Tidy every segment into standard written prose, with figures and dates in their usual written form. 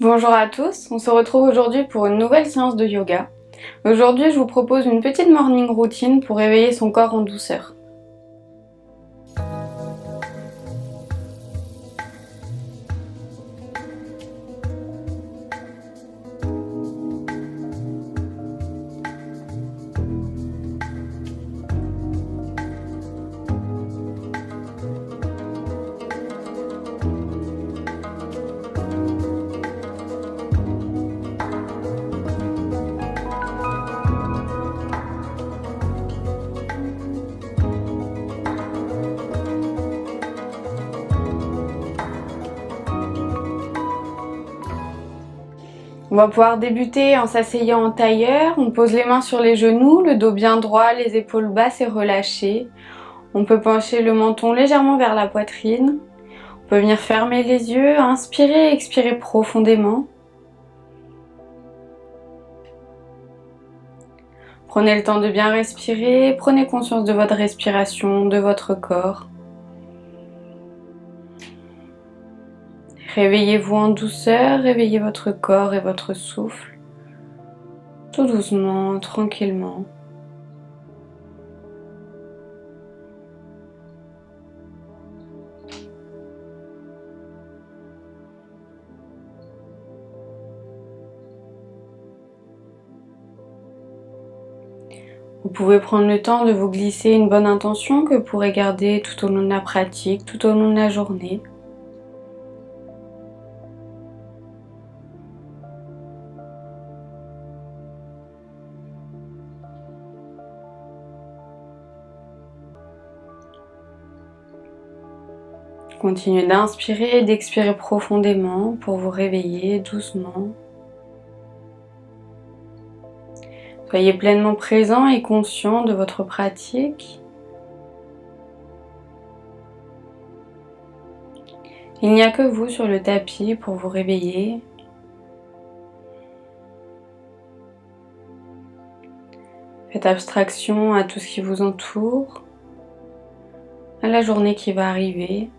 Bonjour à tous, on se retrouve aujourd'hui pour une nouvelle séance de yoga. Aujourd'hui, je vous propose une petite morning routine pour réveiller son corps en douceur. On va pouvoir débuter en s'asseyant en tailleur. On pose les mains sur les genoux, le dos bien droit, les épaules basses et relâchées. On peut pencher le menton légèrement vers la poitrine. On peut venir fermer les yeux, inspirer et expirer profondément. Prenez le temps de bien respirer, prenez conscience de votre respiration, de votre corps. Réveillez-vous en douceur, réveillez votre corps et votre souffle, tout doucement, tranquillement. Vous pouvez prendre le temps de vous glisser une bonne intention que vous pourrez garder tout au long de la pratique, tout au long de la journée. Continuez d'inspirer et d'expirer profondément pour vous réveiller doucement. Soyez pleinement présent et conscient de votre pratique. Il n'y a que vous sur le tapis pour vous réveiller. Faites abstraction à tout ce qui vous entoure, à la journée qui va arriver.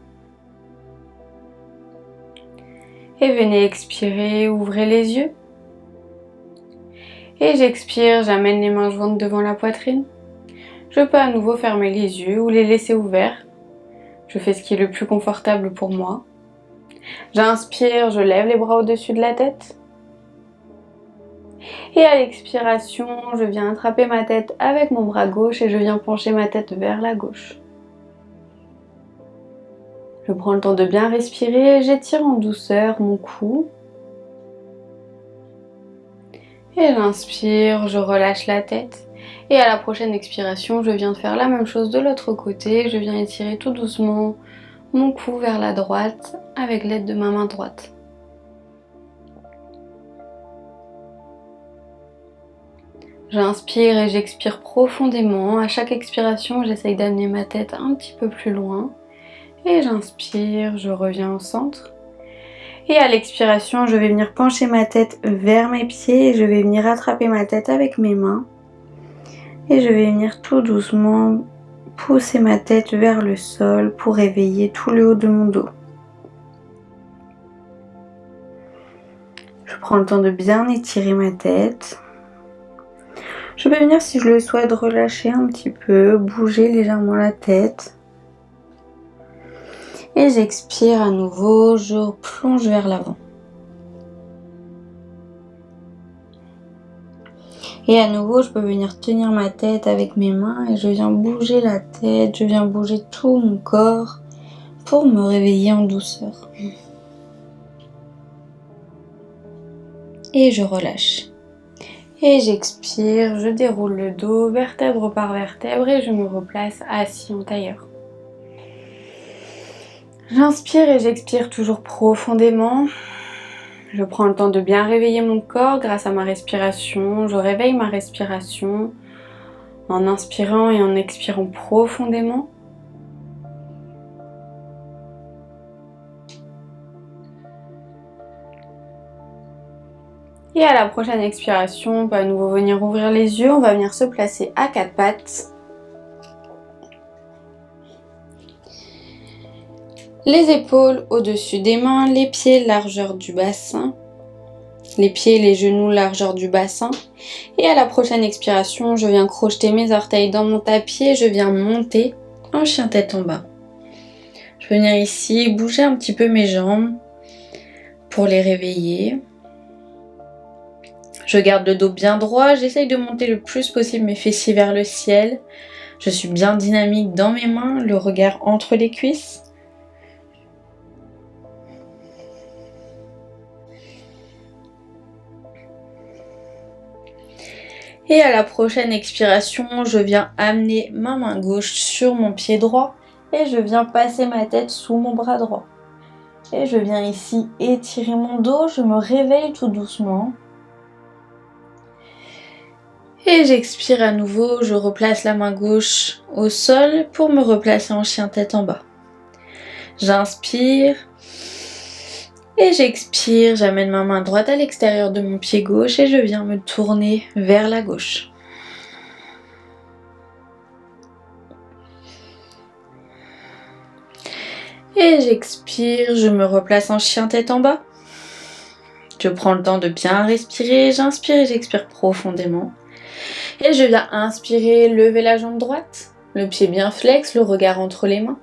Et venez expirer, ouvrez les yeux. Et j'expire, j'amène les mains jointes devant la poitrine. Je peux à nouveau fermer les yeux ou les laisser ouverts. Je fais ce qui est le plus confortable pour moi. J'inspire, je lève les bras au-dessus de la tête. Et à l'expiration, je viens attraper ma tête avec mon bras gauche et je viens pencher ma tête vers la gauche. Je prends le temps de bien respirer et j'étire en douceur mon cou. Et j'inspire, je relâche la tête. Et à la prochaine expiration, je viens de faire la même chose de l'autre côté. Je viens étirer tout doucement mon cou vers la droite avec l'aide de ma main droite. J'inspire et j'expire profondément. À chaque expiration, j'essaye d'amener ma tête un petit peu plus loin. Et j'inspire, je reviens au centre. Et à l'expiration, je vais venir pencher ma tête vers mes pieds et je vais venir attraper ma tête avec mes mains. Et je vais venir tout doucement pousser ma tête vers le sol pour réveiller tout le haut de mon dos. Je prends le temps de bien étirer ma tête. Je peux venir, si je le souhaite, relâcher un petit peu, bouger légèrement la tête. Et j'expire à nouveau, je plonge vers l'avant. Et à nouveau, je peux venir tenir ma tête avec mes mains et je viens bouger la tête, je viens bouger tout mon corps pour me réveiller en douceur. Et je relâche. Et j'expire, je déroule le dos, vertèbre par vertèbre et je me replace assis en tailleur. J'inspire et j'expire toujours profondément. Je prends le temps de bien réveiller mon corps grâce à ma respiration. Je réveille ma respiration en inspirant et en expirant profondément. Et à la prochaine expiration, on peut à nouveau venir ouvrir les yeux. On va venir se placer à quatre pattes. Les épaules au-dessus des mains, les pieds largeur du bassin. les pieds et les genoux largeur du bassin. Et à la prochaine expiration, je viens crocheter mes orteils dans mon tapis et je viens monter en chien tête en bas. Je vais venir ici bouger un petit peu mes jambes pour les réveiller. Je garde le dos bien droit, j'essaye de monter le plus possible mes fessiers vers le ciel. Je suis bien dynamique dans mes mains, le regard entre les cuisses. Et à la prochaine expiration, je viens amener ma main gauche sur mon pied droit et je viens passer ma tête sous mon bras droit. Et je viens ici étirer mon dos, je me réveille tout doucement. Et j'expire à nouveau, je replace la main gauche au sol pour me replacer en chien tête en bas. J'inspire et j'expire, j'amène ma main droite à l'extérieur de mon pied gauche et je viens me tourner vers la gauche. Et j'expire, je me replace en chien tête en bas. Je prends le temps de bien respirer, j'inspire et j'expire profondément. Et je viens inspirer, lever la jambe droite, le pied bien flex, le regard entre les mains.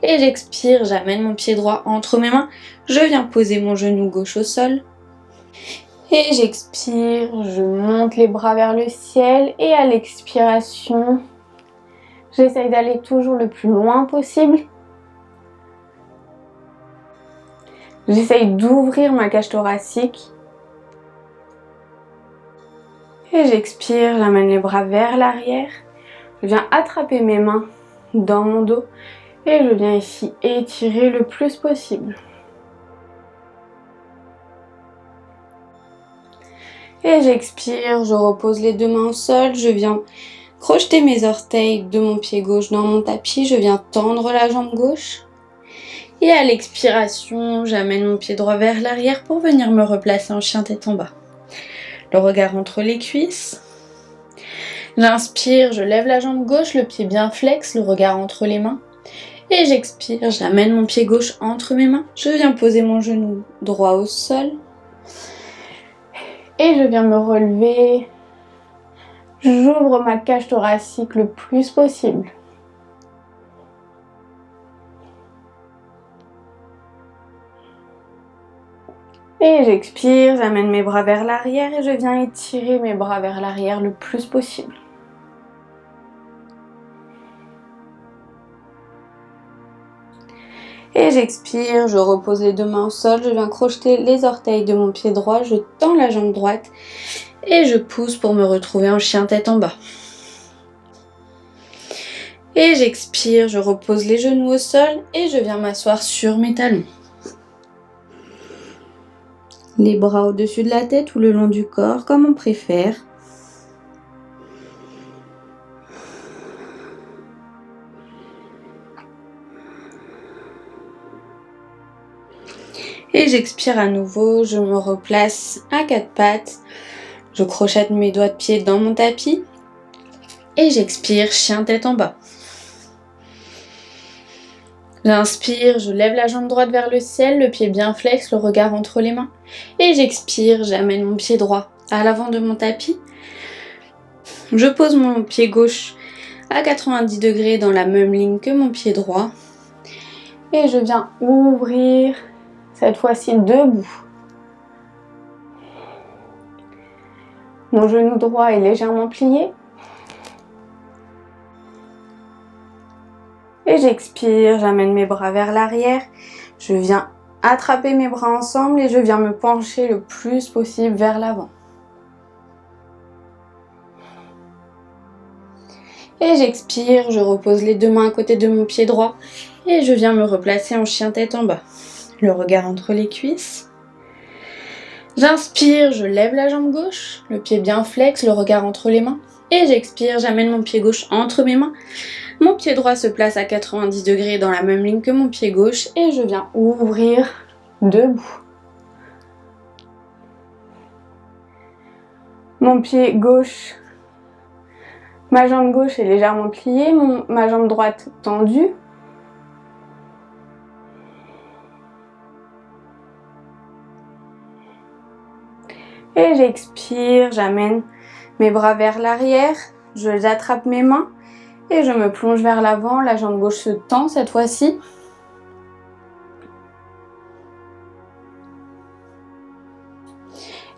Et j'expire, j'amène mon pied droit entre mes mains, je viens poser mon genou gauche au sol. Et j'expire, je monte les bras vers le ciel et à l'expiration, j'essaye d'aller toujours le plus loin possible. J'essaye d'ouvrir ma cage thoracique. Et j'expire, j'amène les bras vers l'arrière. Je viens attraper mes mains dans mon dos et je viens ici étirer le plus possible. Et j'expire, je repose les deux mains au sol, je viens crocheter mes orteils de mon pied gauche dans mon tapis, je viens tendre la jambe gauche. Et à l'expiration, j'amène mon pied droit vers l'arrière pour venir me replacer en chien tête en bas. Le regard entre les cuisses. J'inspire, je lève la jambe gauche, le pied bien flex, le regard entre les mains. Et j'expire, j'amène mon pied gauche entre mes mains. Je viens poser mon genou droit au sol. Et je viens me relever. J'ouvre ma cage thoracique le plus possible. Et j'expire, j'amène mes bras vers l'arrière et je viens étirer mes bras vers l'arrière le plus possible. Et j'expire, je repose les deux mains au sol, je viens crocheter les orteils de mon pied droit, je tends la jambe droite et je pousse pour me retrouver en chien tête en bas. Et j'expire, je repose les genoux au sol et je viens m'asseoir sur mes talons. Les bras au-dessus de la tête ou le long du corps, comme on préfère. Et j'expire à nouveau, je me replace à quatre pattes. Je crochette mes doigts de pied dans mon tapis. Et j'expire, chien tête en bas. J'inspire, je lève la jambe droite vers le ciel, le pied bien flex, le regard entre les mains. Et j'expire, j'amène mon pied droit à l'avant de mon tapis. Je pose mon pied gauche à 90 degrés dans la même ligne que mon pied droit. Et je viens ouvrir, cette fois-ci debout. Mon genou droit est légèrement plié. Et j'expire, j'amène mes bras vers l'arrière. Je viens attraper mes bras ensemble et je viens me pencher le plus possible vers l'avant. Et j'expire, je repose les deux mains à côté de mon pied droit et je viens me replacer en chien tête en bas. Le regard entre les cuisses. J'inspire, je lève la jambe gauche, le pied bien flex, le regard entre les mains. Et j'expire, j'amène mon pied gauche entre mes mains. Mon pied droit se place à 90 degrés dans la même ligne que mon pied gauche et je viens ouvrir debout. Mon pied gauche, ma jambe gauche est légèrement pliée, ma jambe droite tendue. Et j'expire, j'amène mes bras vers l'arrière, j'attrape mes mains et je me plonge vers l'avant. La jambe gauche se tend cette fois-ci.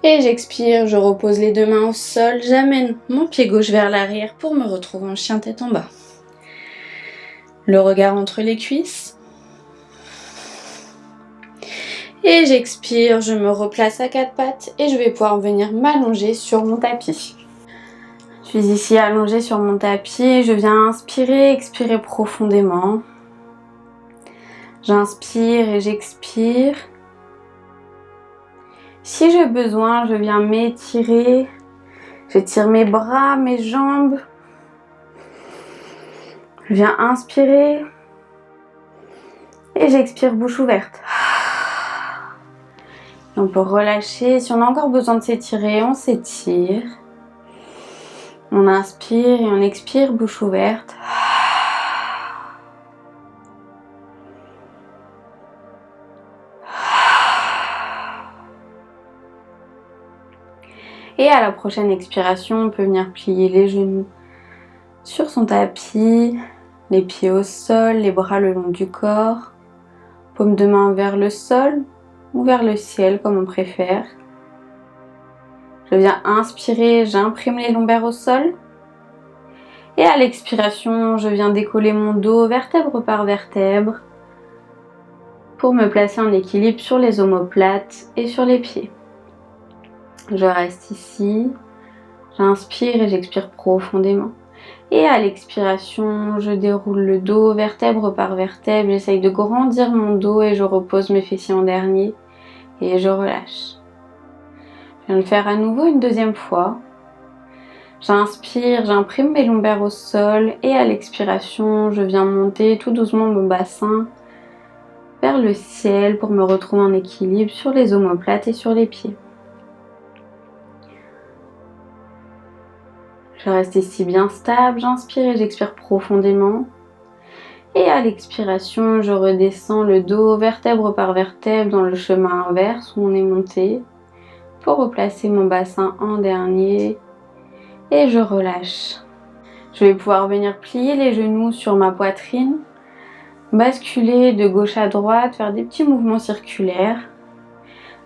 Et j'expire, je repose les deux mains au sol, j'amène mon pied gauche vers l'arrière pour me retrouver en chien tête en bas. Le regard entre les cuisses. Et j'expire, je me replace à quatre pattes et je vais pouvoir venir m'allonger sur mon tapis. Je suis ici allongée sur mon tapis, je viens inspirer, expirer profondément. J'inspire et j'expire. Si j'ai besoin, je viens m'étirer. J'étire mes bras, mes jambes. Je viens inspirer. Et j'expire bouche ouverte. Et on peut relâcher. Si on a encore besoin de s'étirer, on s'étire. On inspire et on expire bouche ouverte. Et à la prochaine expiration, on peut venir plier les genoux sur son tapis, les pieds au sol, les bras le long du corps, paume de main vers le sol ou vers le ciel comme on préfère. Je viens inspirer, j'imprime les lombaires au sol. Et à l'expiration, je viens décoller mon dos vertèbre par vertèbre pour me placer en équilibre sur les omoplates et sur les pieds. Je reste ici, j'inspire et j'expire profondément. Et à l'expiration, je déroule le dos vertèbre par vertèbre, j'essaye de grandir mon dos et je repose mes fessiers en dernier et je relâche. Je viens le faire à nouveau une deuxième fois. J'inspire, j'imprime mes lombaires au sol et à l'expiration, je viens monter tout doucement mon bassin vers le ciel pour me retrouver en équilibre sur les omoplates et sur les pieds. Je reste ici bien stable, j'inspire et j'expire profondément. Et à l'expiration, je redescends le dos vertèbre par vertèbre dans le chemin inverse où on est monté pour replacer mon bassin en dernier et je relâche. Je vais pouvoir venir plier les genoux sur ma poitrine, basculer de gauche à droite, faire des petits mouvements circulaires,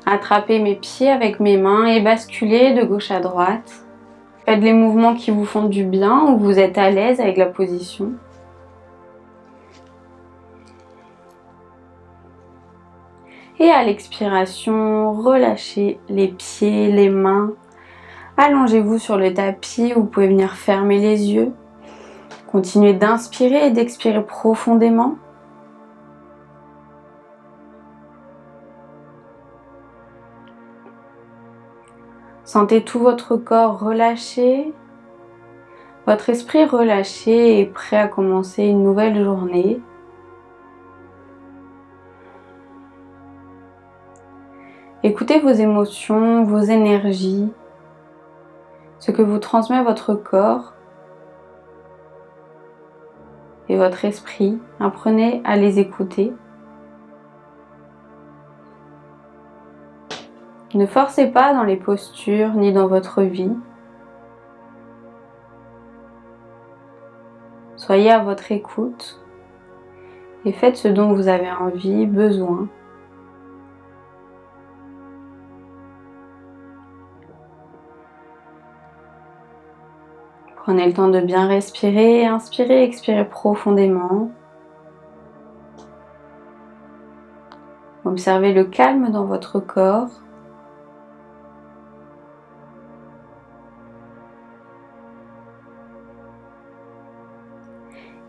attraper mes pieds avec mes mains et basculer de gauche à droite. Faites les mouvements qui vous font du bien, où vous êtes à l'aise avec la position. Et à l'expiration, relâchez les pieds, les mains. Allongez-vous sur le tapis, vous pouvez venir fermer les yeux. Continuez d'inspirer et d'expirer profondément. Sentez tout votre corps relâché, votre esprit relâché et prêt à commencer une nouvelle journée. Écoutez vos émotions, vos énergies, ce que vous transmet votre corps et votre esprit. Apprenez à les écouter. Ne forcez pas dans les postures ni dans votre vie. Soyez à votre écoute et faites ce dont vous avez envie, besoin. Prenez le temps de bien respirer, inspirez, expirez profondément. Observez le calme dans votre corps.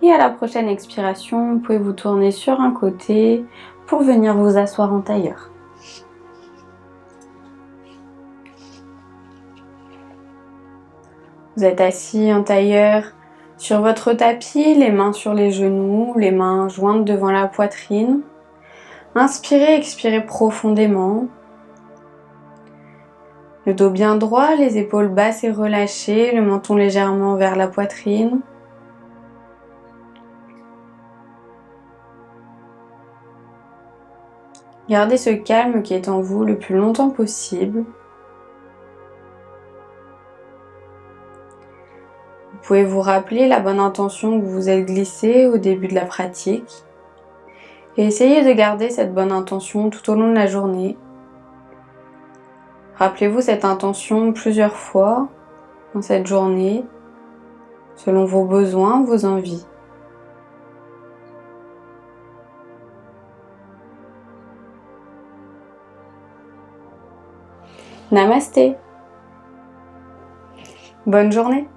Et à la prochaine expiration, vous pouvez vous tourner sur un côté pour venir vous asseoir en tailleur. Vous êtes assis en tailleur sur votre tapis, les mains sur les genoux, les mains jointes devant la poitrine. Inspirez, expirez profondément. Le dos bien droit, les épaules basses et relâchées, le menton légèrement vers la poitrine. Gardez ce calme qui est en vous le plus longtemps possible. pouvez vous rappeler la bonne intention que vous vous êtes glissée au début de la pratique et essayez de garder cette bonne intention tout au long de la journée. Rappelez-vous cette intention plusieurs fois dans cette journée, selon vos besoins, vos envies. Namasté. Bonne journée.